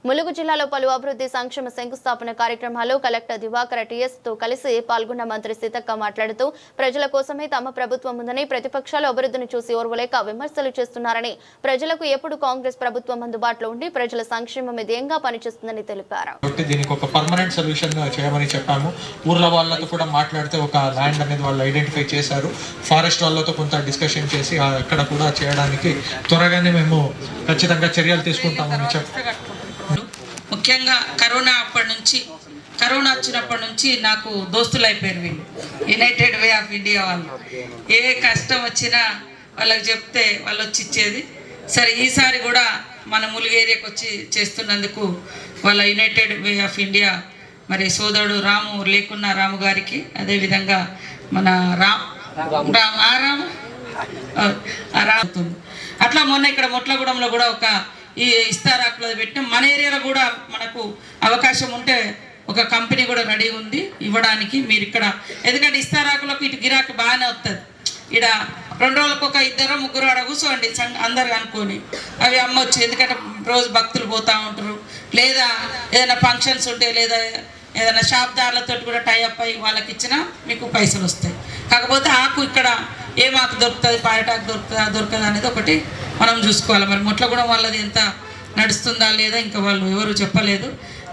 ములుగు జిల్లాలో పలు అభివృద్ధి సంక్షేమ శంకుస్థాపన కార్యక్రమాల్లో కలెక్టర్ దివాకర్ టీఎస్ తో కలిసి పాల్గొన్న మంత్రి సీతక్క మాట్లాడుతూ ప్రజల కోసమే తమ ప్రభుత్వం ఉందని ప్రతిపక్షాలు అభివృద్ధిని చూసి ఓర్వలేక విమర్శలు చేస్తున్నారని ప్రజలకు ఎప్పుడు కాంగ్రెస్ ప్రభుత్వం అందుబాటులో ఉండి ప్రజల సంక్షేమమే ధ్యేయంగా పనిచేస్తుందని తెలిపారు. దీనికి ఒక పర్మనెంట్ సొల్యూషన్ చేయమని చెప్పాము. ఊర్ల వాళ్ళతో కూడా మాట్లాడితే ఒక ల్యాండ్ అనేది వాళ్ళు ఐడెంటిఫై చేశారు. ఫారెస్ట్ వాళ్ళతో కొంత డిస్కషన్ చేసి అక్కడ కూడా చేయడానికి త్వరగానే మేము ఖచ్చితంగా చర్యలు తీసుకుంటామని చెప్పారు. ముఖ్యంగా కరోనా వచ్చినప్పటి నుంచి నాకు దోస్తులు అయిపోయారు వీళ్ళు. యునైటెడ్ వే ఆఫ్ ఇండియా వాళ్ళు ఏ కష్టం వచ్చినా వాళ్ళకి చెప్తే వాళ్ళు వచ్చి ఇచ్చేది. సరే ఈసారి కూడా మన ములుగు ఏరియాకి వచ్చి చేస్తున్నందుకు వాళ్ళ యునైటెడ్ వే ఆఫ్ ఇండియా మరి సోదరుడు రాము గారికి, అదేవిధంగా మన రాము అట్లా మొన్న ఇక్కడ మొట్లగూడెంలో కూడా ఒక ఈ ఇస్తారాకులో పెట్టిన మన ఏరియాలో కూడా మనకు అవకాశం ఉంటే ఒక కంపెనీ కూడా రెడీ ఉంది ఇవ్వడానికి. మీరు ఇక్కడ ఎందుకంటే ఇస్తారాకులకు ఇటు గిరాకీ బాగానే వస్తుంది. ఇక్కడ 2 రోజులకు ఒక 2-3 ఆడ కూర్చోండి అందరు అనుకొని అవి అమ్మొచ్చు. ఎందుకంటే రోజు భక్తులు పోతూ ఉంటారు, లేదా ఏదైనా ఫంక్షన్స్ ఉంటే, లేదా ఏదైనా షాప్దారులతో కూడా టైఅప్ అయ్యి వాళ్ళకి ఇచ్చినా మీకు పైసలు వస్తాయి. కాకపోతే ఆకు ఇక్కడ ఏం ఆకు దొరుకుతుంది, పాయటాకు దొరకదు అనేది ఒకటి మనం చూసుకోవాలి. మరి మొట్లగూడెం వాళ్ళది ఎంత నడుస్తుందా లేదా ఇంకా వాళ్ళు ఎవరు చెప్పలేదు.